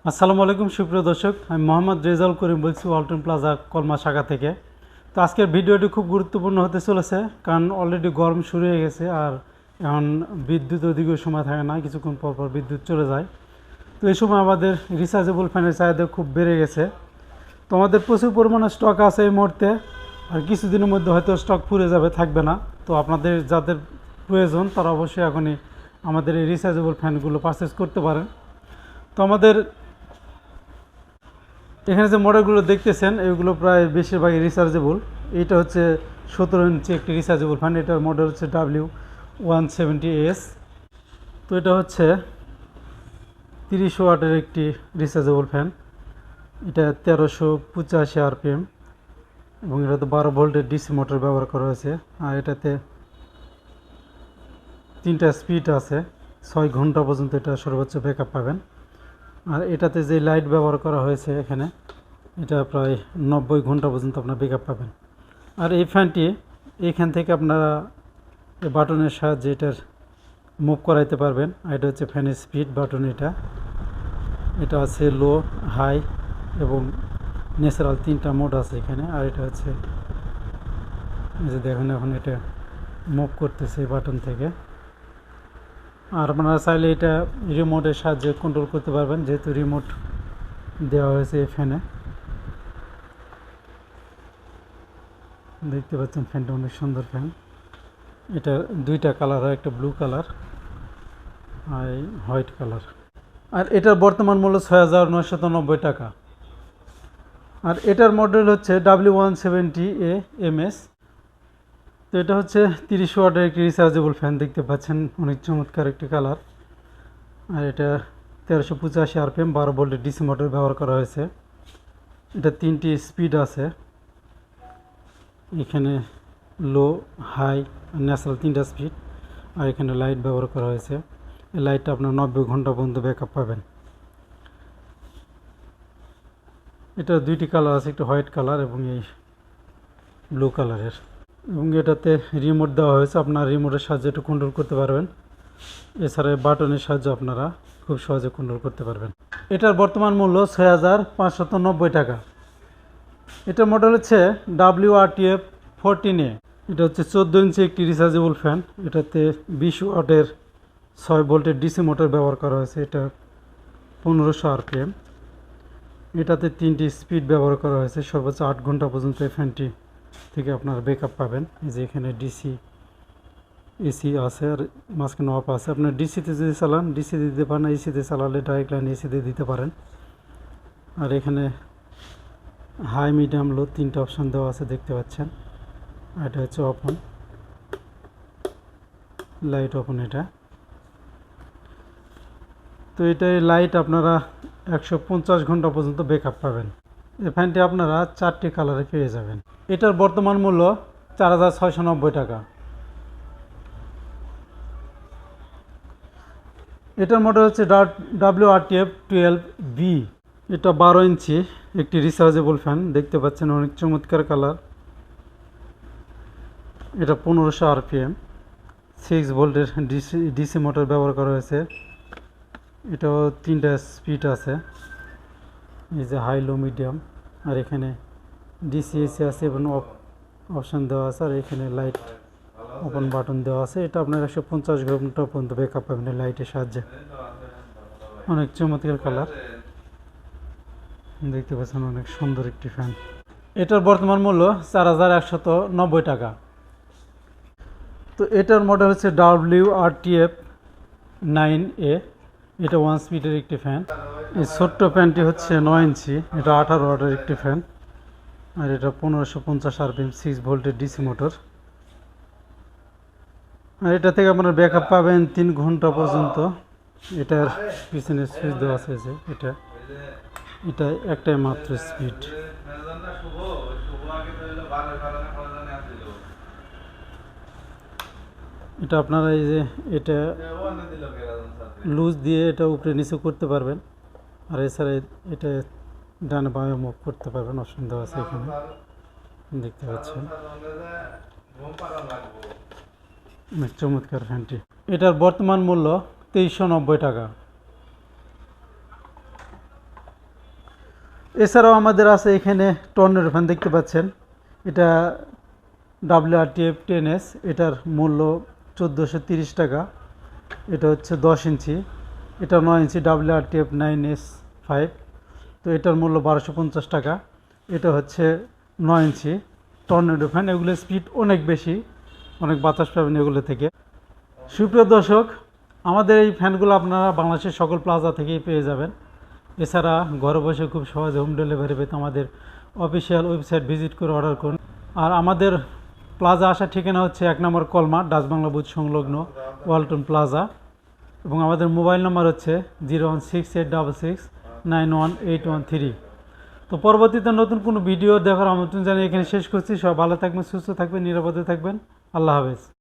আসসালামু আলাইকুম সুপ্রিয় দর্শক, আমি মোহাম্মদ রেজাউল করিম বলছি ওয়ালটন প্লাজা কলমা শাখা থেকে। তো আজকের ভিডিওটি খুব গুরুত্বপূর্ণ হতে চলেছে, কারণ অলরেডি গরম শুরু হয়ে গেছে আর এখন বিদ্যুৎ ওদিকেও সময় থাকে না, কিছুক্ষণ পর পর বিদ্যুৎ চলে যায়। তো এই সময় আমাদের রিচার্জেবল ফ্যানের চাহিদা খুব বেড়ে গেছে। তো আমাদের প্রচুর পরিমাণে স্টক আছে এই মুহূর্তে, আর কিছুদিনের মধ্যে হয়তো স্টক ফুরে যাবে, থাকবে না। তো আপনাদের যাদের প্রয়োজন তারা অবশ্যই এখনই আমাদের এই রিচার্জেবল ফ্যানগুলো পারচেস করতে পারেন। তো আমাদের এখানে যে মডেলগুলো দেখতেছেন এগুলো প্রায় বেশিরভাগই রিচার্জেবল। এইটা হচ্ছে 17 ইঞ্চি একটি রিচার্জেবল ফ্যান, এটার মডেল হচ্ছে W170S। তো এটা হচ্ছে 30 ওয়াটের একটি রিচার্জেবল ফ্যান, এটা 1385 RPM এবং এটাতে 12 ভোল্টের ডিসি মোটর ব্যবহার করা হয়েছে। আর এটাতে 3টা স্পিড আছে, 6 ঘন্টা পর্যন্ত এটা সর্বোচ্চ ব্যাকআপ পাবেন। আর এটাতে যে লাইট ব্যবহার করা হয়েছে এখানে, এটা প্রায় 90 ঘন্টা পর্যন্ত আপনার ব্যাকআপ পাবেন। আর এই ফ্যানটি এইখান থেকে আপনারা এই বাটনের সাহায্যে এটার মুভ করাইতে পারবেন। আর এটা হচ্ছে ফ্যানের স্পিড বাটন, এটা আছে লো, হাই এবং ন্যাচারাল, 3টা মোড আছে এখানে। আর এটা হচ্ছে এই যে দেখুন, এখন এটা মুভ করতেছে এই বাটন থেকে। আর আপনারা চাইলে এটা রিমোটের সাহায্যে কন্ট্রোল করতে পারবেন, যেহেতু রিমোট দেওয়া হয়েছে এই ফ্যানে। দেখতে পাচ্ছেন ফ্যানটা অনেক সুন্দর ফ্যান। এটা 2টা কালার হয়, একটা ব্লু কালার আর হোয়াইট কালার। আর এটার বর্তমান মূল্য 6,990 টাকা। আর এটার মডেল হচ্ছে W170AMS। তো এটা হচ্ছে 30 ওয়াটের একটি রিচার্জেবল ফ্যান, দেখতে পাচ্ছেন অনেক চমৎকার একটি কালার। আর এটা 1385 RPM 12 ভোল্টের ডিসি মোটর ব্যবহার করা হয়েছে। এটা 3টি স্পিড আছে, এখানে লো, হাই আর ন্যাচারাল 3টা স্পিড। আর এখানে লাইট ব্যবহার করা হয়েছে, এই লাইটটা আপনার 90 ঘন্টা পর্যন্ত ব্যাকআপ পাবেন। এটা 2টি কালার আছে, একটা হোয়াইট কালার এবং এই ব্লু কালারের। এবং এটাতে রিমোট দেওয়া হয়েছে, আপনার রিমোটের সাহায্যে একটু কন্ট্রোল করতে পারবেন। এছাড়া বাটনের সাহায্যে আপনারা খুব সহজে কন্ট্রোল করতে পারবেন। এটার বর্তমান মূল্য 6,590 টাকা। এটার মডেল হচ্ছে WRTF 14A। এটা হচ্ছে 14 ইঞ্চি একটি রিচার্জেবল ফ্যান, এটাতে 20 ওয়াটের 6 ভোল্টের ডিসি মোটর ব্যবহার করা হয়েছে। এটা 1500 RPM। এটাতে 3টি স্পিড ব্যবহার করা হয়েছে, সর্বোচ্চ 8 ঘন্টা পর্যন্ত এই ফ্যানটি থেকে আপনারা ব্যাকআপ পাবেন। এই যে এখানে ডিসি, এসি আছে আর মাঝখানে অফ আছে। আপনার ডিসিতে যদি চালান ডিসি দিতে পারেন, এসিতে চালালে ডাইরেক্ট লাইন এসিতে দিতে পারেন। আর এখানে হাই, মিডিয়াম, লো 3টা অপশান দেওয়া আছে, দেখতে পাচ্ছেন। আর এটা হচ্ছে অপন, লাইট অপন এটা। তো এটাই লাইট আপনারা 150 ঘন্টা পর্যন্ত ব্যাকআপ পাবেন। এই ফ্যানটি আপনারা 4টি কালারে পেয়ে যাবেন। এটার বর্তমান মূল্য 4,690 টাকা। এটার মডেল হচ্ছে WRTF 12B। এটা 12 ইঞ্চি একটি রিচার্জেবল ফ্যান, দেখতে পাচ্ছেন অনেক চমৎকার কালার। এটা 1500 RPM, 6 ভোল্টের ডিসি মোটর ব্যবহার করা হয়েছে। এটাও 3টা স্পিড আছে, এই যে হাই, লো, মিডিয়াম। আর এখানে ডিসি, এসি আছে এবং অফ অপশান দেওয়া আছে। আর এখানে লাইট ওপেন বাটন দেওয়া আছে। এটা আপনার 150 ঘন্টা পর্যন্ত ব্যাকআপ পাবেন এই লাইটের সাহায্যে। অনেক চমৎকার কালার, দেখতে পাচ্ছেন অনেক সুন্দর একটি ফ্যান। এটার বর্তমান মূল্য 4,190 টাকা। তো এটার মডেল হচ্ছে WRTF 9A। এটা 1 স্পিডের একটি ফ্যান। এই ছোট্ট ফ্যানটি হচ্ছে 9 ইঞ্চি, এটা 18 ওয়াটের একটি ফ্যান। আর এটা 1550 RPM 6 ভোল্টের ডিসি মোটর। আর এটা থেকে আপনার ব্যাকআপ পাবেন 3 ঘন্টা পর্যন্ত। এটার পিছনে সুইচ দেওয়া আছে, যে এটা একটাই মাত্র স্পিড। এটা আপনারা এই যে এটা লুজ দিয়ে এটা উপরে নিচে করতে পারবেন। আর এছাড়া এটা ডানে বামে মুভ করতে পারবেন, অপশন দেওয়া আছে এখানে, দেখতে পাচ্ছেন। অনেক চমৎকার ফ্যানটি। এটার বর্তমান মূল্য 2390 টাকা। এছাড়াও আমাদের আছে এখানে টর্নেডো ফ্যান দেখতে পাচ্ছেন, এটা WRTF 10S, এটার মূল্য 1430 টাকা। এটা হচ্ছে 10 ইঞ্চি, এটা 9 ইঞ্চি WRTF 9S5, তো এটার মূল্য 1250 টাকা। এটা হচ্ছে 9 ইঞ্চি টর্নেডো ফ্যান, এগুলোর স্পিড অনেক বেশি, অনেক বাতাস পাবেন এগুলো থেকে। সুপ্রিয় দর্শক, আমাদের এই ফ্যানগুলো আপনারা বাংলাদেশের সকল প্লাজা থেকেই পেয়ে যাবেন। এছাড়া ঘরে বসে খুব সহজে হোম ডেলিভারি পেতে আমাদের অফিসিয়াল ওয়েবসাইট ভিজিট করে অর্ডার করুন। আর আমাদের প্লাজা আসার ঠিকানা হচ্ছে 1 নম্বর কলমা, ডাচ বাংলা বুথ সংলগ্ন ওয়ালটন প্লাজা, এবং আমাদের মোবাইল নাম্বার হচ্ছে 01686691813। তো পরবর্তীতে নতুন কোনো ভিডিও দেখার আমন্ত্রণ জানিয়ে এখানে শেষ করছি। সব ভালো থাকবেন, সুস্থ থাকবেন, নিরাপদে থাকবেন। আল্লাহ হাফেজ।